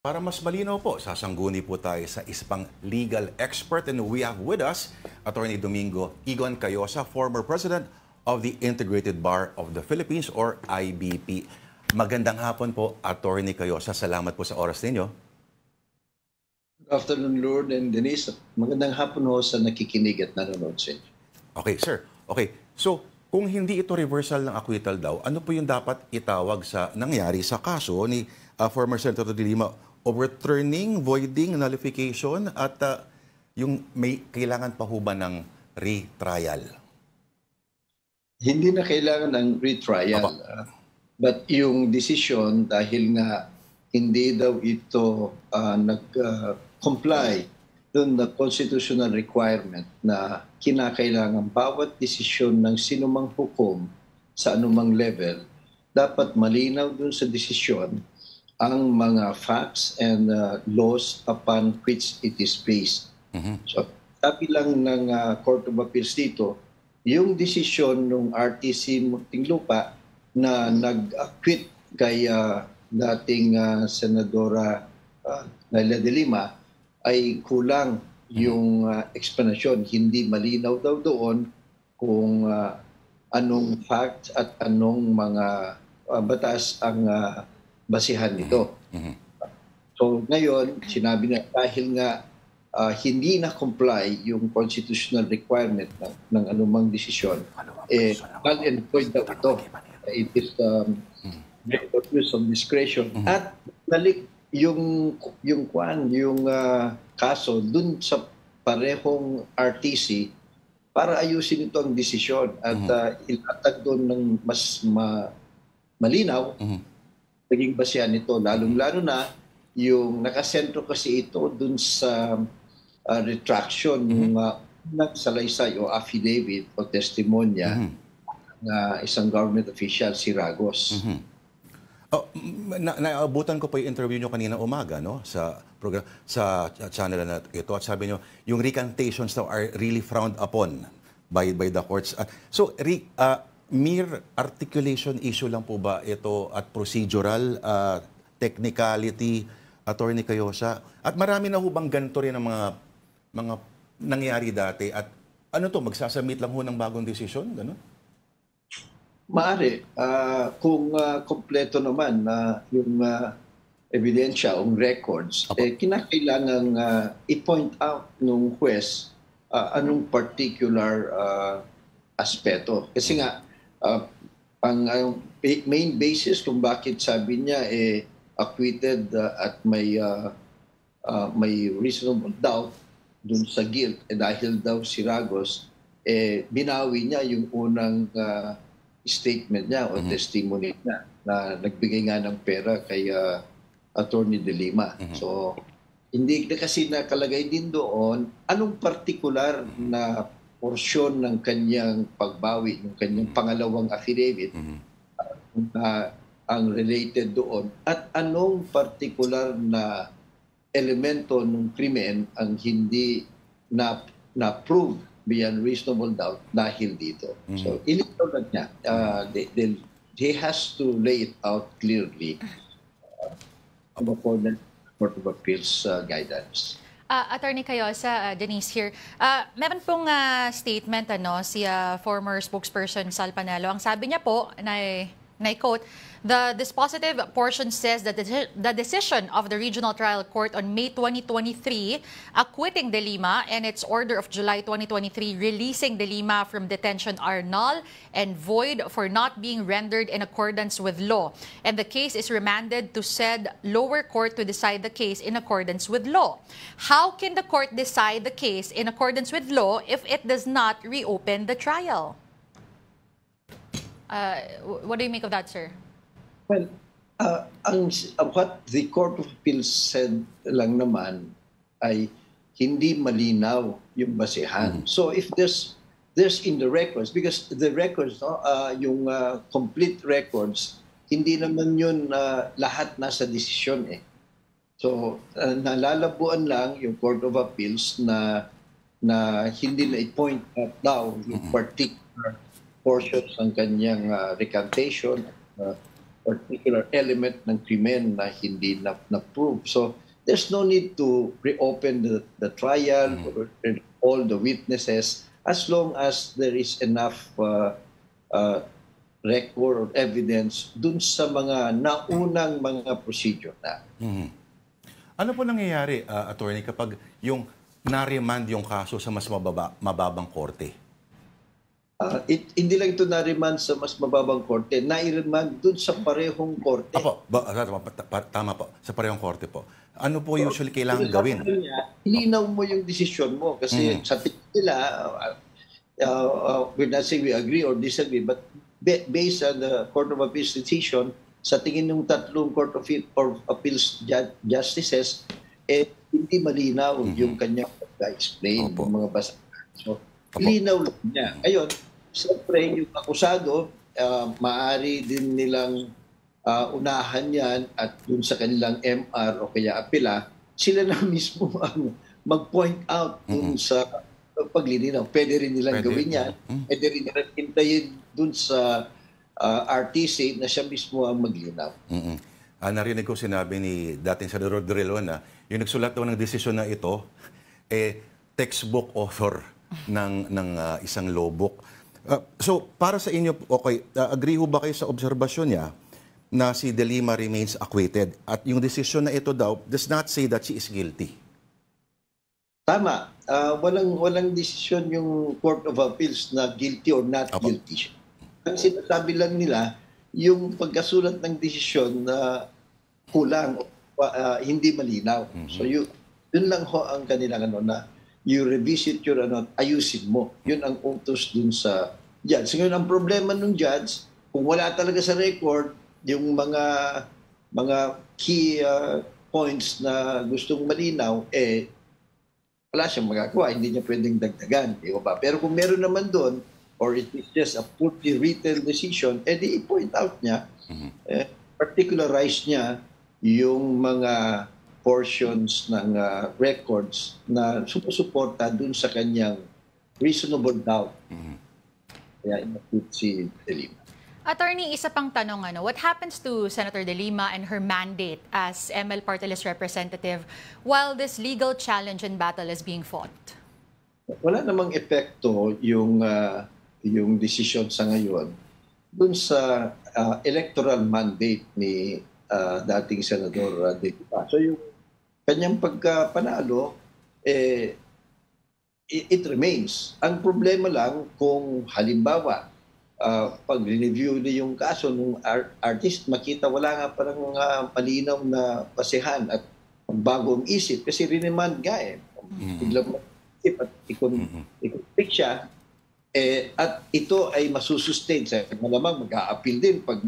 Para mas malinaw po, sasangguni po tayo sa isang legal expert and we have with us Attorney Domingo Igon Cayosa, former President of the Integrated Bar of the Philippines or IBP. Magandang hapon po, Attorney Cayosa. Salamat po sa oras ninyo. Good afternoon, Lord and Denise. Magandang hapon ho sa nakikinig at nanonood sa inyo. Okay, sir. Okay, so kung hindi ito reversal ng acquittal daw, ano po yung dapat itawag sa nangyari sa kaso ni former Senator de Lima? Overturning, voiding, nullification, at yung may kailangan pa ho ba ng retrial? Hindi na kailangan ng retrial. But yung decision, dahil nga hindi daw ito nag-comply dun na constitutional requirement na kinakailangan bawat desisyon ng sinumang hukom sa anumang level, dapat malinaw dun sa desisyon ang mga facts and laws upon which it is based. So, sabi lang ng Court of Appeals dito, yung desisyon ng RTC Muntinlupa na nag-acquit kay dating Senadora Laila de Lima ay kulang yung explanation. Hindi malinaw daw doon kung anong facts at anong mga batas ang basihan nito. So ngayon, sinabi na dahil nga hindi na comply yung constitutional requirement ng anumang desisyon, null and void daw ito. It is abuse of discretion. At balik yung kaso dun sa parehong RTC para ayusin ito ang desisyon at ilatag doon ng mas malinaw naging basihan nito, lalong-lalo na yung nakasentro kasi ito dun sa retraction ng salaysay o affidavit o testimonya na isang government official, si Ragos. Naabutan ko pa yung interview nyo kanina umaga, no? Sa program, sa channel na ito, at sabi nyo, yung recantations now are really frowned upon by the courts. So, mere articulation issue lang po ba ito at procedural, technicality, Attorney Cayosa? At marami na ho bang ganito rin ang mga nangyari dati? At ano to, magsasubmit lang ho ng bagong desisyon? Ganun? Maaari. Kung kompleto naman na yung ebidensya o records, kinakailangan i-point out nung huwes anong particular aspeto. Kasi nga, ang main basis kung bakit sabi niya acquitted at may reasonable doubt dun sa guilt dahil daw si Ragos binawi niya yung unang statement niya o testimony niya na nagbigay nga ng pera kay Attorney de Lima. So hindi na kasi nakalagay din doon anong particular na porsyon ng kanyang pagbawi, ng kanyang pangalawang affidavit ang related doon at anong particular na elemento ng krimen ang hindi na-prove beyond reasonable doubt dahil dito. So, ilitaw lang niya. He has to lay it out clearly before the Court of Appeals guidance. Attorney Cayosa, Denise here. Meron pong statement si former spokesperson Sal Panelo. Ang sabi niya po, na I-quote, "The dispositive portion says that the decision of the Regional Trial Court on May 2023 acquitting De Lima and its order of July 2023 releasing De Lima from detention are null and void for not being rendered in accordance with law. And the case is remanded to said lower court to decide the case in accordance with law. How can the court decide the case in accordance with law if it does not reopen the trial?" What do you make of that, sir? Well, what the Court of Appeals said lang naman ay hindi malinaw yung basehan. So if there's in the records, because the records, yung complete records, hindi naman yun lahat nasa desisyon eh. So nalalabuan lang yung Court of Appeals na hindi na i-point out daw yung particular portions ng kanyang recantation, particular element ng krimen na hindi na-prove. So, there's no need to reopen the trial or all the witnesses as long as there is enough record or evidence dun sa mga naunang mga procedure na. Ano po nangyayari, attorney, kapag yung na-remand yung kaso sa mas mababang korte? Hindi lang ito na-remand sa mas mababang korte, na-remand dun sa parehong korte. Apo, tama po, sa parehong korte po. Ano po usually kailangan gawin? Ilinaw mo yung desisyon mo kasi sa tingin nila, we're not saying we agree or disagree, but based on the Court of Appeals decision, sa tingin ng tatlong Court of Appeals justices, hindi malinaw yung kanyang pagka-explain, yung mga basahan. So, linaw lang niya. Ngayon, siyempre, yung akusado, maaari din nilang unahan yan at dun sa kanilang MR o kaya apela, sila na mismo ang mag-point out dun sa paglilinaw. Pwede rin nilang gawin yan. Pwede rin nilang hintayin dun sa RTC na siya mismo ang maglinaw. Narinig ko sinabi ni dating Senador Drilon na yung nagsulat daw ng desisyon na ito, textbook author ng isang law book. So, para sa inyo, okay, agree ho ba kayo sa obserbasyon niya na si De Lima remains acquitted at yung desisyon na ito daw does not say that she is guilty? Tama. Walang desisyon yung Court of Appeals na guilty or not guilty. Ang sinasabi lang nila, yung pagkasulat ng desisyon na kulang, hindi malinaw. So yun lang ho ang kanilang na you revisit your ayusin mo. Yun ang utos dun sa judge. So yun ang problema ng judge, kung wala talaga sa record, yung mga key points na gustong malinaw, wala siyang magagawa, hindi niya pwedeng dagdagan. Di ba? Pero kung meron naman doon, or it is just a purely written decision, di i-point out niya, particularize niya yung mga portions ng records na sumusuporta dun sa kanyang reasonable doubt. Kaya inapit si De Lima. Attorney, isa pang tanong, what happens to Senator De Lima and her mandate as ML Party List representative while this legal challenge and battle is being fought? Wala namang epekto yung decision sa ngayon dun sa electoral mandate ni dating Senador De Lima. So yung kanyang pagkapanalo, it remains. Ang problema lang kung halimbawa, pag review niya yung kaso ng artist, makita wala nga parang malinaw na basehan at bagong isip kasi rinemand nga biglang mag-isip at i-convict siya. At ito ay masusustain. Malamang mag-a-appeal din pag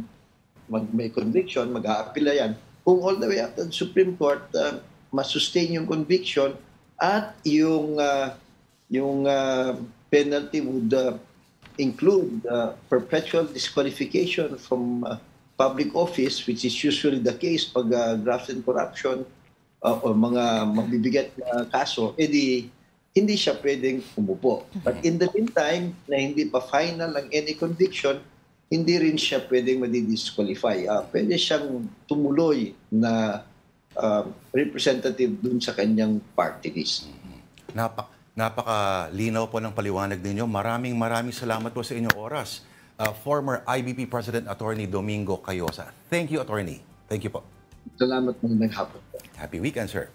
may conviction, mag-a-appeal na yan. Kung all the way up to the Supreme Court, masustain yung conviction at yung penalty would include perpetual disqualification from public office, which is usually the case pag graft and corruption o mga mabibigat na kaso, hindi siya pwedeng umupo. But in the meantime, na hindi pa final ang any conviction, hindi rin siya pwedeng madi-disqualify. Pwede siyang tumuloy na representative dun sa kanyang party list. Napakalinaw po ng paliwanag ninyo. Maraming salamat po sa inyong oras. Former IBP President Attorney Domingo Cayosa. Thank you, Attorney. Thank you po. Salamat, magandang hapon. Happy weekend, sir.